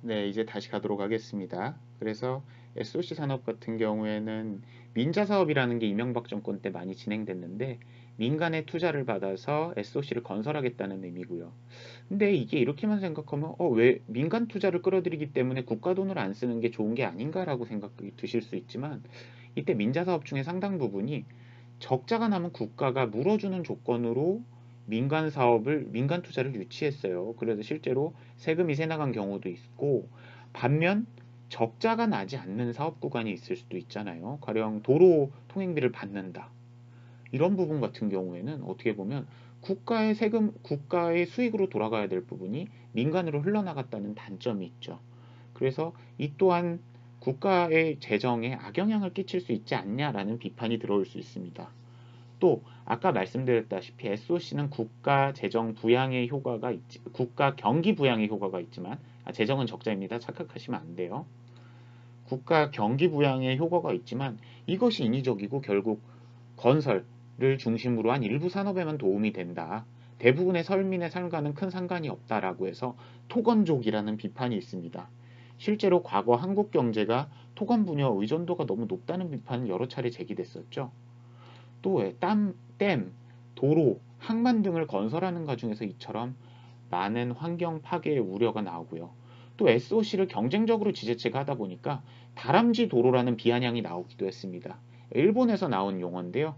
네, 이제 다시 가도록 하겠습니다. 그래서 SOC 산업 같은 경우에는 민자 사업이라는 게 이명박 정권 때 많이 진행됐는데 민간의 투자를 받아서 SOC를 건설하겠다는 의미고요. 근데 이게 이렇게만 생각하면 왜 민간 투자를 끌어들이기 때문에 국가 돈을 안 쓰는 게 좋은 게 아닌가라고 생각이 드실 수 있지만 이때 민자 사업 중에 상당 부분이 적자가 나면 국가가 물어주는 조건으로 민간 투자를 유치했어요. 그래서 실제로 세금이 새 나간 경우도 있고, 반면 적자가 나지 않는 사업 구간이 있을 수도 있잖아요. 가령 도로 통행비를 받는다. 이런 부분 같은 경우에는 어떻게 보면 국가의 수익으로 돌아가야 될 부분이 민간으로 흘러나갔다는 단점이 있죠. 그래서 이 또한 국가의 재정에 악영향을 끼칠 수 있지 않냐라는 비판이 들어올 수 있습니다. 또 아까 말씀드렸다시피 SOC는 국가 경기 부양의 효과가 있지만 재정은 적자입니다. 착각하시면 안 돼요. 국가 경기 부양의 효과가 있지만 이것이 인위적이고 결국 건설을 중심으로 한 일부 산업에만 도움이 된다. 대부분의 서민의 삶과는 큰 상관이 없다라고 해서 토건족이라는 비판이 있습니다. 실제로 과거 한국 경제가 토건 분야 의존도가 너무 높다는 비판은 여러 차례 제기됐었죠. 또 댐, 도로, 항만 등을 건설하는 과정에서 이처럼 많은 환경 파괴의 우려가 나오고요. 또 SOC를 경쟁적으로 지자체가 하다 보니까 다람쥐 도로라는 비아냥이 나오기도 했습니다. 일본에서 나온 용어인데요.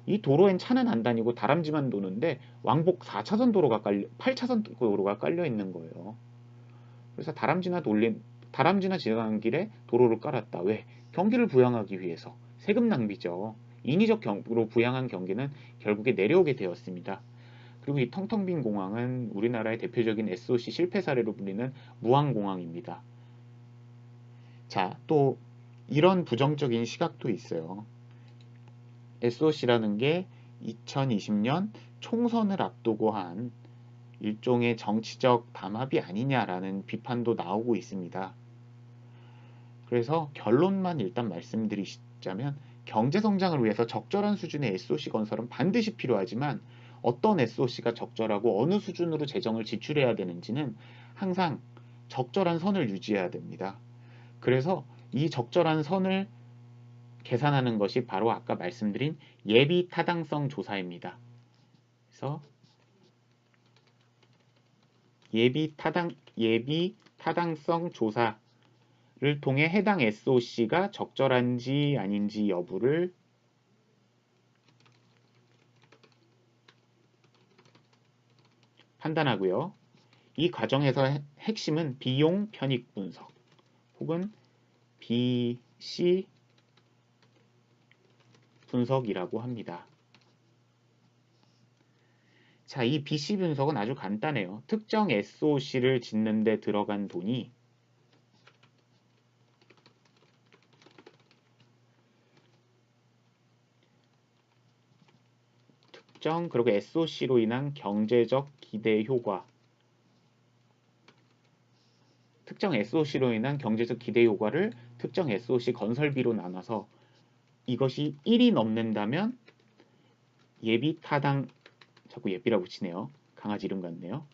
이 도로엔 차는 안 다니고 다람쥐만 도는데 왕복 8차선 도로가 깔려 있는 거예요. 그래서 다람쥐나 지나가는 길에 도로를 깔았다. 왜? 경기를 부양하기 위해서. 세금 낭비죠. 인위적으로 부양한 경기는 결국에 내려오게 되었습니다. 그리고 이 텅텅 빈 공항은 우리나라의 대표적인 SOC 실패 사례로 불리는 무안공항입니다. 자, 또 이런 부정적인 시각도 있어요. SOC라는 게 2020년 총선을 앞두고 한 일종의 정치적 담합이 아니냐라는 비판도 나오고 있습니다. 그래서 결론만 일단 말씀드리자면 경제 성장을 위해서 적절한 수준의 SOC 건설은 반드시 필요하지만 어떤 SOC가 적절하고 어느 수준으로 재정을 지출해야 되는지는 항상 적절한 선을 유지해야 됩니다. 그래서 이 적절한 선을 계산하는 것이 바로 아까 말씀드린 예비 타당성 조사입니다. 그래서 예비 타당성 조사를 통해 해당 SOC가 적절한지 아닌지 여부를 판단하고요. 이 과정에서 핵심은 비용 편익 분석 혹은 BC 분석이라고 합니다. 자, 이 BC 분석은 아주 간단해요. 특정 SOC를 짓는 데 들어간 돈이 그리고 SOC로 인한 경제적 기대 효과 특정 SOC로 인한 경제적 기대 효과를 특정 SOC 건설비로 나눠서 이것이 1이 넘는다면 예비 타당 자꾸 예비라고 치네요. 강아지 이름 같네요.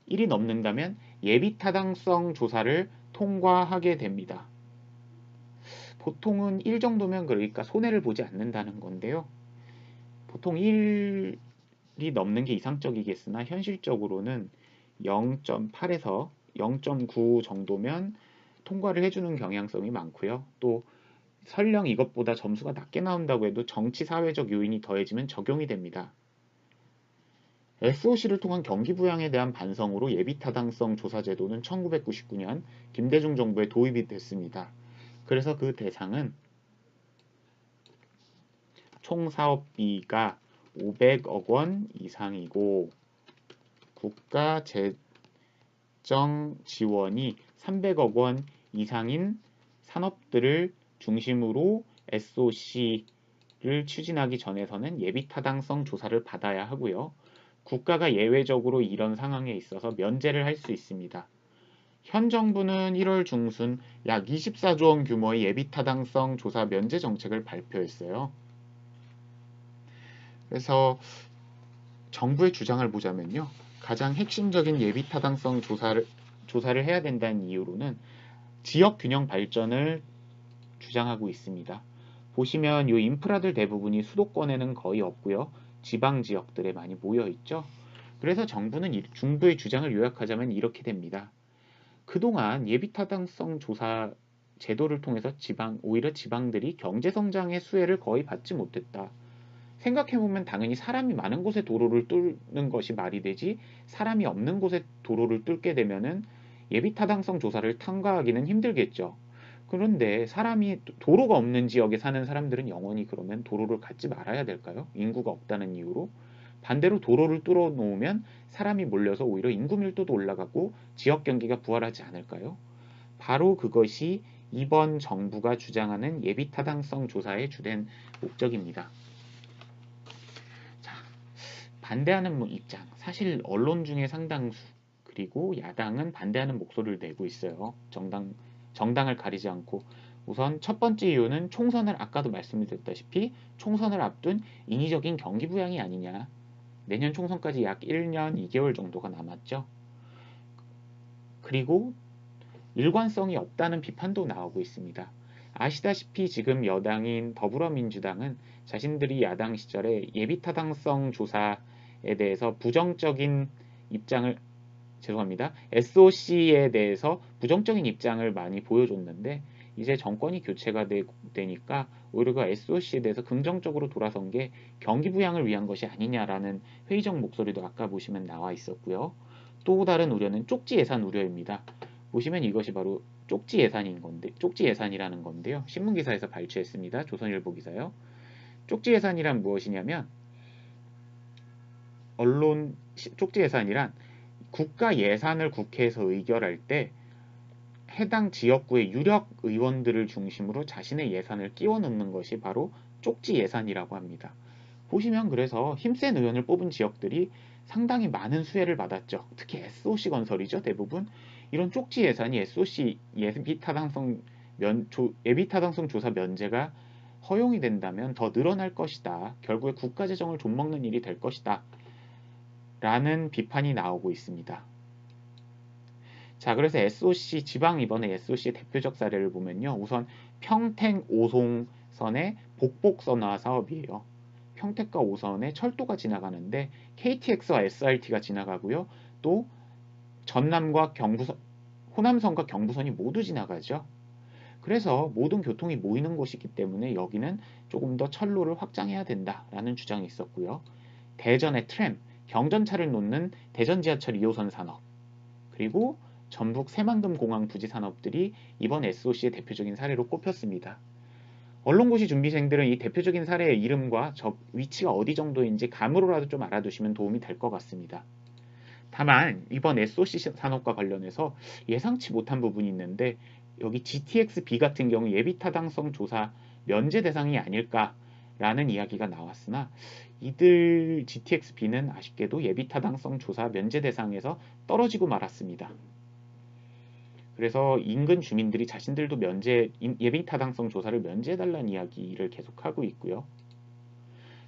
1이 넘는다면 예비 타당성 조사를 통과하게 됩니다. 보통은 1 정도면 그러니까 손해를 보지 않는다는 건데요. 보통 1이 넘는 게 이상적이겠으나 현실적으로는 0.8에서 0.9 정도면 통과를 해주는 경향성이 많고요. 또 설령 이것보다 점수가 낮게 나온다고 해도 정치 사회적 요인이 더해지면 적용이 됩니다. SOC를 통한 경기 부양에 대한 반성으로 예비타당성 조사제도는 1999년 김대중 정부에 도입이 됐습니다. 그래서 그 대상은 총 사업비가 500억 원 이상이고 국가 재정 지원이 300억 원 이상인 산업들을 중심으로 SOC를 추진하기 전에서는 예비타당성 조사를 받아야 하고요. 국가가 예외적으로 이런 상황에 있어서 면제를 할 수 있습니다. 현 정부는 1월 중순 약 24조 원 규모의 예비타당성 조사 면제 정책을 발표했어요. 그래서 정부의 주장을 보자면요. 가장 핵심적인 예비타당성 조사를 해야 된다는 이유로는 지역 균형 발전을 주장하고 있습니다. 보시면 이 인프라들 대부분이 수도권에는 거의 없고요. 지방 지역들에 많이 모여 있죠. 그래서 정부는 중부의 주장을 요약하자면 이렇게 됩니다. 그동안 예비타당성 조사 제도를 통해서 오히려 지방들이 경제성장의 수혜를 거의 받지 못했다. 생각해보면 당연히 사람이 많은 곳에 도로를 뚫는 것이 말이 되지, 사람이 없는 곳에 도로를 뚫게 되면은 예비타당성 조사를 통과하기는 힘들겠죠. 그런데 사람이 도로가 없는 지역에 사는 사람들은 영원히 그러면 도로를 갖지 말아야 될까요? 인구가 없다는 이유로. 반대로 도로를 뚫어 놓으면 사람이 몰려서 오히려 인구 밀도도 올라가고 지역 경기가 부활하지 않을까요? 바로 그것이 이번 정부가 주장하는 예비타당성 조사의 주된 목적입니다. 자, 반대하는 입장. 사실 언론 중에 상당수, 그리고 야당은 반대하는 목소리를 내고 있어요. 정당을 가리지 않고. 우선 첫 번째 이유는 총선을, 아까도 말씀드렸다시피 총선을 앞둔 인위적인 경기 부양이 아니냐. 내년 총선까지 약 1년 2개월 정도가 남았죠. 그리고 일관성이 없다는 비판도 나오고 있습니다. 아시다시피 지금 여당인 더불어민주당은 자신들이 야당 시절에 예비타당성 조사에 대해서 SOC에 대해서 부정적인 입장을 많이 보여줬는데, 이제 정권이 교체가 되니까 오히려 그 SOC에 대해서 긍정적으로 돌아선 게 경기 부양을 위한 것이 아니냐라는 회의적 목소리도 아까 보시면 나와 있었고요. 또 다른 우려는 쪽지 예산 우려입니다. 보시면 이것이 바로 쪽지 예산이라는 건데요. 신문기사에서 발췌했습니다. 조선일보 기사요. 쪽지 예산이란 무엇이냐면, 쪽지 예산이란 국가 예산을 국회에서 의결할 때 해당 지역구의 유력 의원들을 중심으로 자신의 예산을 끼워 넣는 것이 바로 쪽지 예산이라고 합니다. 보시면 그래서 힘센 의원을 뽑은 지역들이 상당히 많은 수혜를 받았죠. 특히 SOC 건설이죠. 대부분 이런 쪽지 예산이 SOC 예비타당성 조사 면제가 허용이 된다면 더 늘어날 것이다. 결국에 국가 재정을 좀먹는 일이 될 것이다. 라는 비판이 나오고 있습니다. 자, 그래서 이번에 SOC의 대표적 사례를 보면요. 우선 평택 오송선의 복복선화 사업이에요. 평택과 오선에 철도가 지나가는데 KTX와 SRT가 지나가고요. 또 전남과 호남선과 경부선이 모두 지나가죠. 그래서 모든 교통이 모이는 곳이기 때문에 여기는 조금 더 철로를 확장해야 된다라는 주장이 있었고요. 대전의 트램, 경전차를 놓는 대전 지하철 2호선 산업, 그리고 전북 새만금 공항 부지 산업들이 이번 SOC의 대표적인 사례로 꼽혔습니다. 언론고시 준비생들은 이 대표적인 사례의 이름과 위치가 어디 정도인지 감으로라도 좀 알아두시면 도움이 될 것 같습니다. 다만 이번 SOC 산업과 관련해서 예상치 못한 부분이 있는데, 여기 GTX-B 같은 경우 예비타당성 조사 면제 대상이 아닐까라는 이야기가 나왔으나, 이들 GTX-B는 아쉽게도 예비타당성 조사 면제 대상에서 떨어지고 말았습니다. 그래서 인근 주민들이 자신들도 예비타당성 조사를 면제해달라는 이야기를 계속하고 있고요.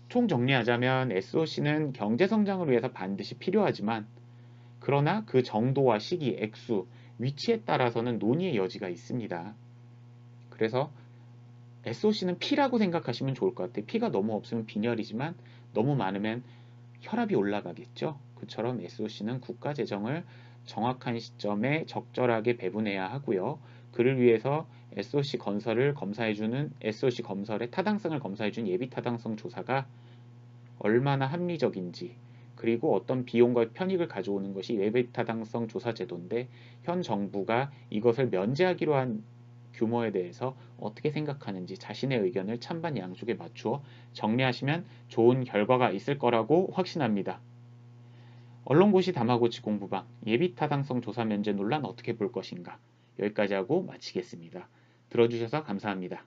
총 정리하자면 SOC는 경제성장을 위해서 반드시 필요하지만, 그러나 그 정도와 시기, 액수, 위치에 따라서는 논의의 여지가 있습니다. 그래서 SOC는 P라고 생각하시면 좋을 것 같아요. P가 너무 없으면 빈혈이지만 너무 많으면 혈압이 올라가겠죠. 그처럼 SOC는 국가 재정을 정확한 시점에 적절하게 배분해야 하고요. 그를 위해서 SOC 건설의 타당성을 검사해준 예비타당성 조사가 얼마나 합리적인지, 그리고 어떤 비용과 편익을 가져오는 것이 예비타당성 조사 제도인데, 현 정부가 이것을 면제하기로 한 규모에 대해서 어떻게 생각하는지 자신의 의견을 찬반 양쪽에 맞추어 정리하시면 좋은 결과가 있을 거라고 확신합니다. 언론고시 다마고치 공부방 예비타당성 조사 면제 논란 어떻게 볼 것인가, 여기까지 하고 마치겠습니다. 들어주셔서 감사합니다.